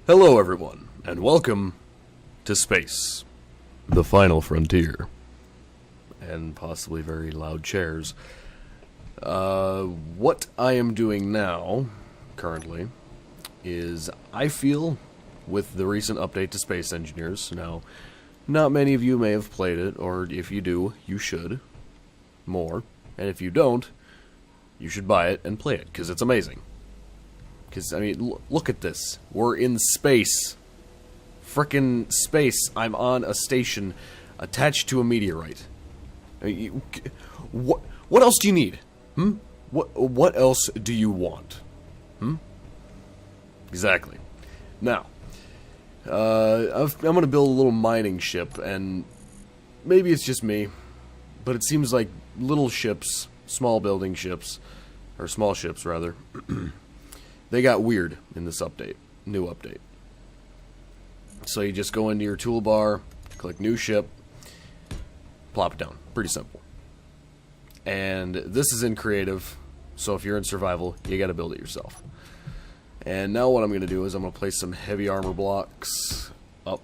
Hello everyone, and welcome to space, the final frontier, and possibly very loud chairs. What I am doing now, currently, is I feel, with the recent update to Space Engineers, now, not many of you may have played it, or if you do, you should, more, and if you don't, you should buy it and play it, because it's amazing. Because, I mean, look at this. We're in space. Frickin' space. I'm on a station attached to a meteorite. I mean, what else do you need? What else do you want? Exactly. Now, I'm going to build a little mining ship, and maybe it's just me, but it seems like little ships, small building ships, or small ships, rather, they got weird in this update, new update. So you just go into your toolbar, click New Ship, plop it down. Pretty simple. And this is in creative, so if you're in survival, you gotta build it yourself. And now what I'm gonna do is I'm gonna place some heavy armor blocks up,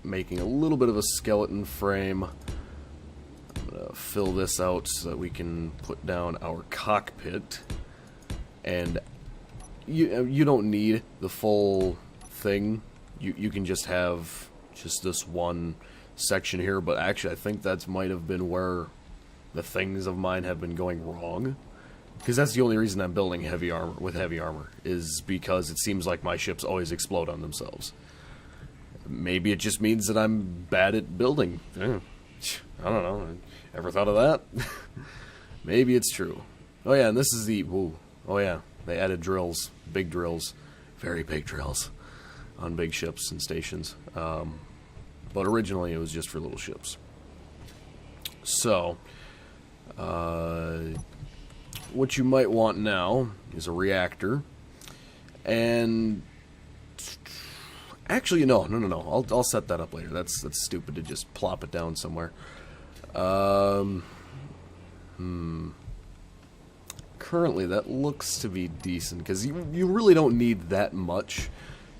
making a little bit of a skeleton frame. I'm gonna fill this out so that we can put down our cockpit. And you don't need the full thing. You can just have just this one section here, but actually I think that might have been where the things of mine have been going wrong. Because that's the only reason I'm building heavy armor, is because it seems like my ships always explode on themselves. Maybe it just means that I'm bad at building. I don't know. Ever thought of that? Maybe it's true. Oh yeah, and this is the... Ooh, oh yeah. They added drills, big drills, very big drills on big ships and stations. But originally it was just for little ships. So, what you might want now is a reactor. And actually, no. I'll set that up later. That's stupid to just plop it down somewhere. Currently, that looks to be decent, because you really don't need that much,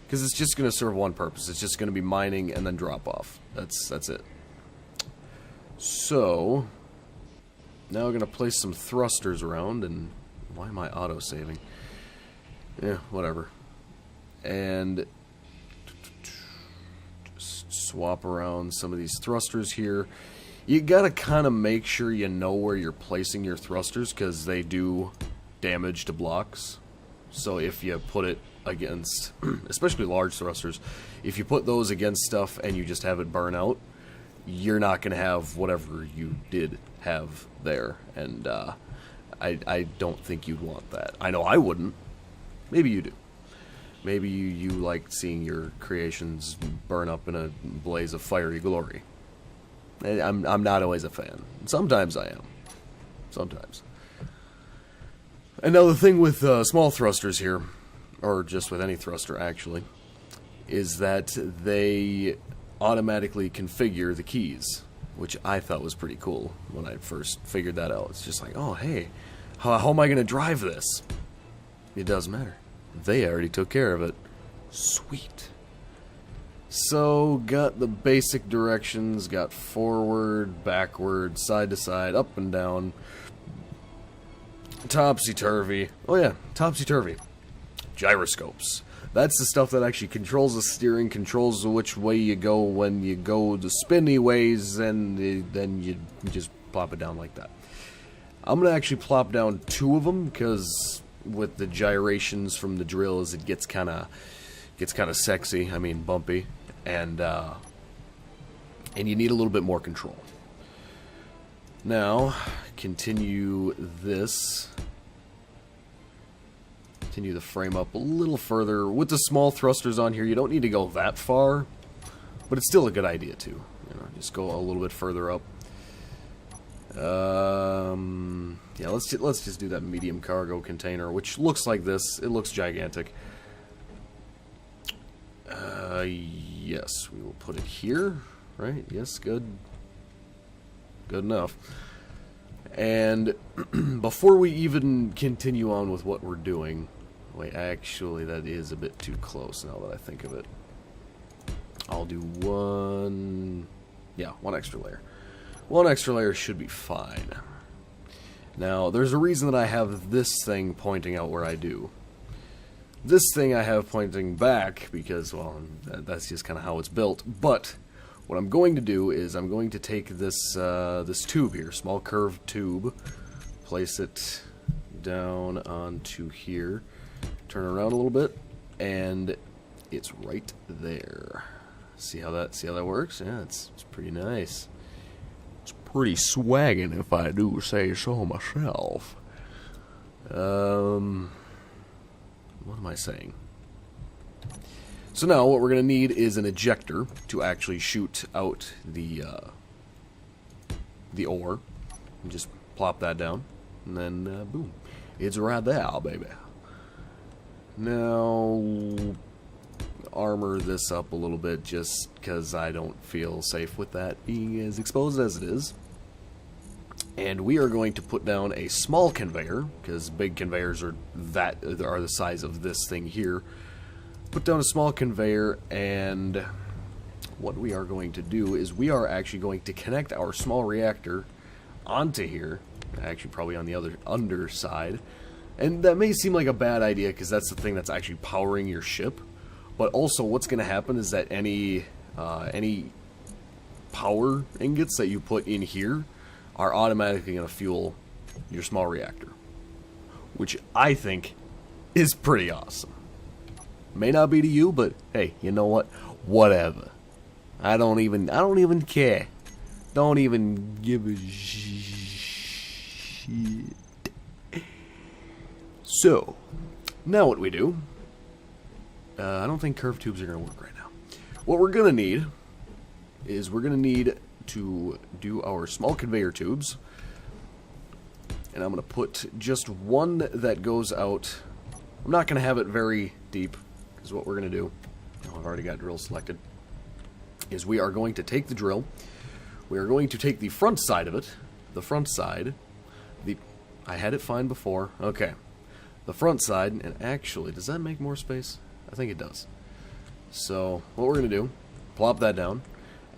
because it's just going to serve one purpose. It's just going to be mining and then drop off. That's it. So, now we're going to place some thrusters around, and why am I auto-saving? Yeah, whatever. And just swap around some of these thrusters here. You gotta kind of make sure you know where you're placing your thrusters, because they do damage to blocks. So if you put it against, especially large thrusters, if you put those against stuff and you just have it burn out, you're not gonna have whatever you did have there. And I don't think you'd want that. I know I wouldn't. Maybe you do. Maybe you like seeing your creations burn up in a blaze of fiery glory. I'm not always a fan. Sometimes I am. Sometimes. And now the thing with small thrusters here, or just with any thruster actually, is that they automatically configure the keys, which I thought was pretty cool when I first figured that out. It's just like, oh hey, how am I going to drive this? It doesn't matter. They already took care of it. Sweet. So, got the basic directions, got forward, backward, side to side, up and down, topsy-turvy. Oh yeah, topsy-turvy. Gyroscopes. That's the stuff that actually controls the steering, controls which way you go when you go the spinny ways, and then you just plop it down like that. I'm going to actually plop down 2 of them, because with the gyrations from the drills, it gets kind of sexy, I mean bumpy, and you need a little bit more control. Now, continue this. Continue the frame up a little further. With the small thrusters on here, you don't need to go that far, but it's still a good idea too. You know, just go a little bit further up. Yeah, let's just do that medium cargo container, which looks like this. It looks gigantic. Yes, we will put it here, right? Yes, good. Good enough. And before we even continue on with what we're doing, Wait, actually, that is a bit too close now that I think of it. I'll do one... Yeah, one extra layer. One extra layer should be fine. Now, there's a reason that I have this thing pointing out where I do. This thing I have pointing back because, well, that's just kind of how it's built. But what I'm going to do is I'm going to take this this tube here, small curved tube, place it down onto here, turn around a little bit, and it's right there. See how that works? Yeah, it's pretty nice. It's pretty swaggin', if I do say so myself. What am I saying? So now what we're going to need is an ejector to actually shoot out the ore. And just plop that down, and then boom, it's right there, baby. Now armor this up a little bit just because I don't feel safe with that being as exposed as it is. And we are going to put down a small conveyor, because big conveyors are the size of this thing here. Put down a small conveyor, and what we are going to do is we are actually going to connect our small reactor onto here, actually probably on the other underside. And that may seem like a bad idea because that's the thing that's actually powering your ship. But also what's going to happen is that any power ingots that you put in here are automatically going to fuel your small reactor, which I think is pretty awesome. May not be to you, but hey, you know what? Whatever. I don't even care. Don't even give a shit. So, now what we do? I don't think curved tubes are going to work right now. What we're going to need is we're going to need to do our small conveyor tubes, and I'm going to put just one that goes out. I'm not going to have it very deep, because what we're going to do, I've already got drill selected, is we are going to take the drill, we are going to take the front side of it, the front side, I had it fine before, okay, the front side, and actually, does that make more space? I think it does. So, what we're going to do, plop that down,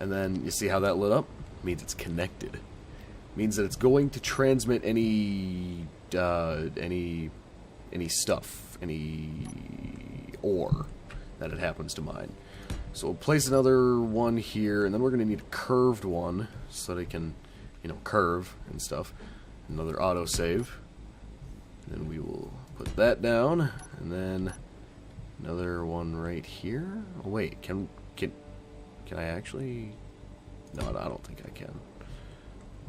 and then you see how that lit up? It means it's connected. It means that it's going to transmit any stuff, any ore that it happens to mine. So we'll place another one here, and then we're going to need a curved one so that it can, curve and stuff. Another autosave. Then we will put that down, and then another one right here. Oh wait, can I actually? No, I don't think I can.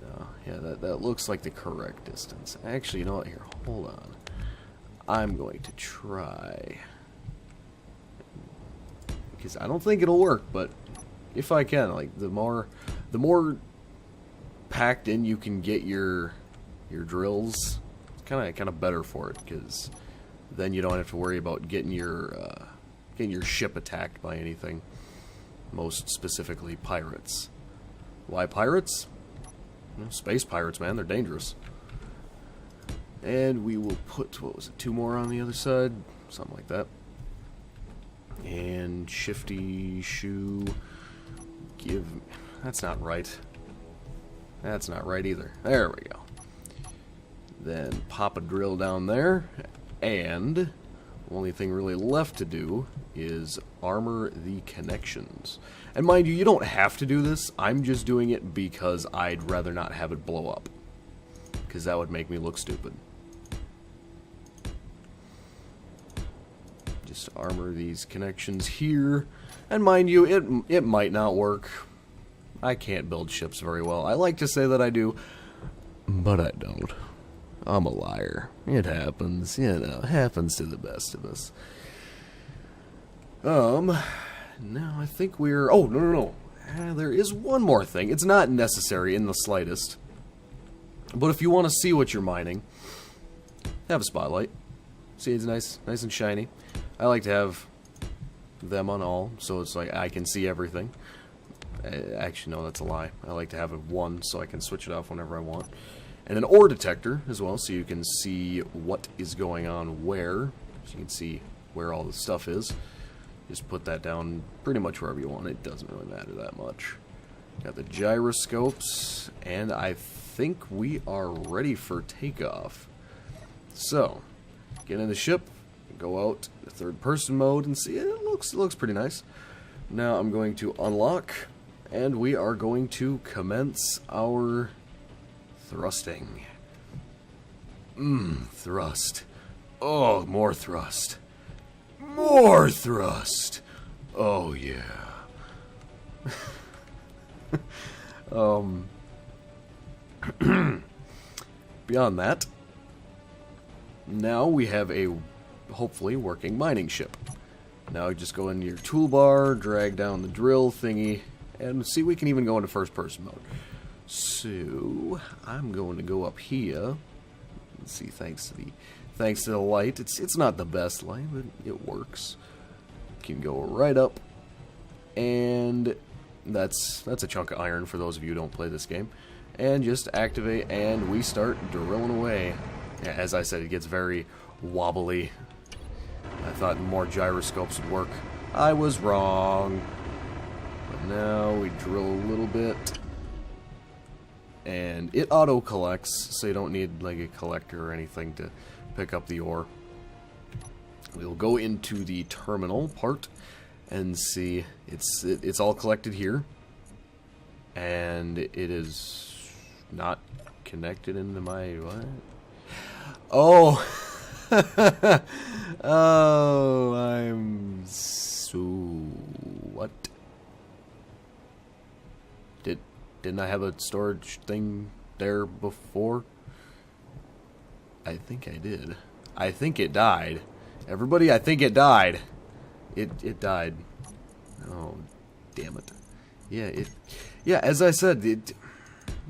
No, yeah, that looks like the correct distance. Actually, you know what? Here, hold on. I'm going to try, because I don't think it'll work, but if I can, like the more packed in you can get your drills, it's kind of better for it, because then you don't have to worry about getting your ship attacked by anything. Most specifically, pirates. Why pirates? Space pirates, man. They're dangerous. And we will put, what was it, 2 more on the other side? Something like that. And shifty shoe. That's not right. That's not right either. There we go. Then pop a drill down there. And the only thing really left to do is armor the connections. And mind you, you don't have to do this. I'm just doing it because I'd rather not have it blow up, because that would make me look stupid. Just armor these connections here. And mind you, it might not work. I can't build ships very well. I like to say that I do, but I don't. I'm a liar. It happens, it happens to the best of us. Now I think we're... Oh, no. There is one more thing. It's not necessary in the slightest. But if you want to see what you're mining, have a spotlight. See, it's nice and shiny. I like to have them on all, so it's like I can see everything. Actually, no, that's a lie. I like to have it one, so I can switch it off whenever I want. And an ore detector as well, so you can see what is going on where. so you can see where all the stuff is. Just put that down pretty much wherever you want. It doesn't really matter that much. Got the gyroscopes, and I think we are ready for takeoff. So, get in the ship, go out the third-person mode, and see, it looks pretty nice. Now I'm going to unlock, and we are going to commence our thrusting. Thrust. Oh, more thrust. More thrust. Oh, yeah. Beyond that, now we have a hopefully working mining ship. Now just go into your toolbar, drag down the drill thingy, and see, we can even go into first person mode. So I'm going to go up here. Let's see, thanks to the light. It's not the best light, but it works. You can go right up, and that's a chunk of iron for those of you who don't play this game. And just activate, and we start drilling away. Yeah, as I said, it gets very wobbly. I thought more gyroscopes would work. I was wrong. But now we drill a little bit, and it auto collects, so you don't need like a collector or anything to pick up the ore. We'll go into the terminal part and see, it's all collected here, and it is not connected into my what? Oh. Oh, I'm so what? Didn't I have a storage thing there before? I think I did. I think it died. Everybody, I think it died. It died. Oh, damn it. Yeah, as I said,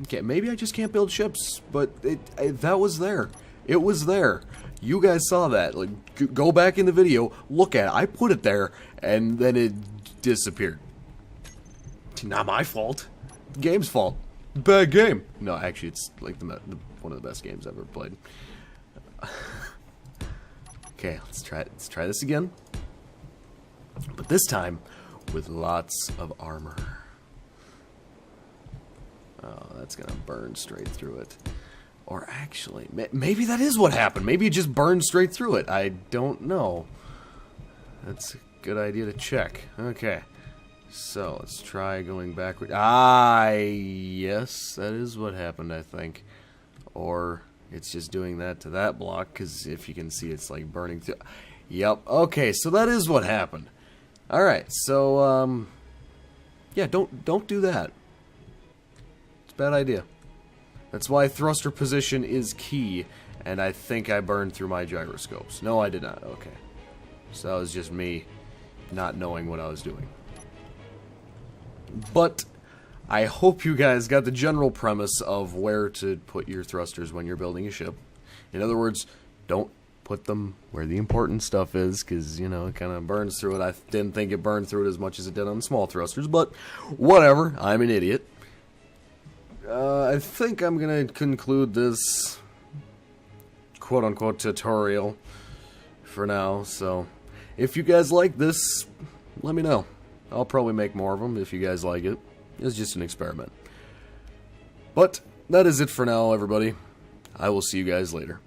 okay, maybe I just can't build ships, but that was there. It was there. You guys saw that. Like, go back in the video, look at it. I put it there, and then it disappeared. Not my fault. The game's fault. Bad game. No, actually, it's like one of the best games I've ever played. Okay, let's try this again. But this time with lots of armor. Oh, that's gonna burn straight through it. Or actually, maybe that is what happened. Maybe it just burned straight through it. I don't know. That's a good idea to check. Okay. So, let's try going backward. Yes, that is what happened, I think. Or it's just doing that to that block, because if you can see, it's like burning through. Yep. Okay, so that is what happened. Alright, so, yeah, don't do that. It's a bad idea. That's why thruster position is key, and I think I burned through my gyroscopes. No, I did not. Okay. So that was just me not knowing what I was doing. But I hope you guys got the general premise of where to put your thrusters when you're building a ship. In other words, don't put them where the important stuff is, because, you know, it kind of burns through it. I didn't think it burned through it as much as it did on the small thrusters, but whatever. I'm an idiot. I think I'm going to conclude this quote-unquote tutorial for now. So, if you guys like this, let me know. I'll probably make more of them if you guys like it. It's just an experiment. But that is it for now, everybody. I will see you guys later.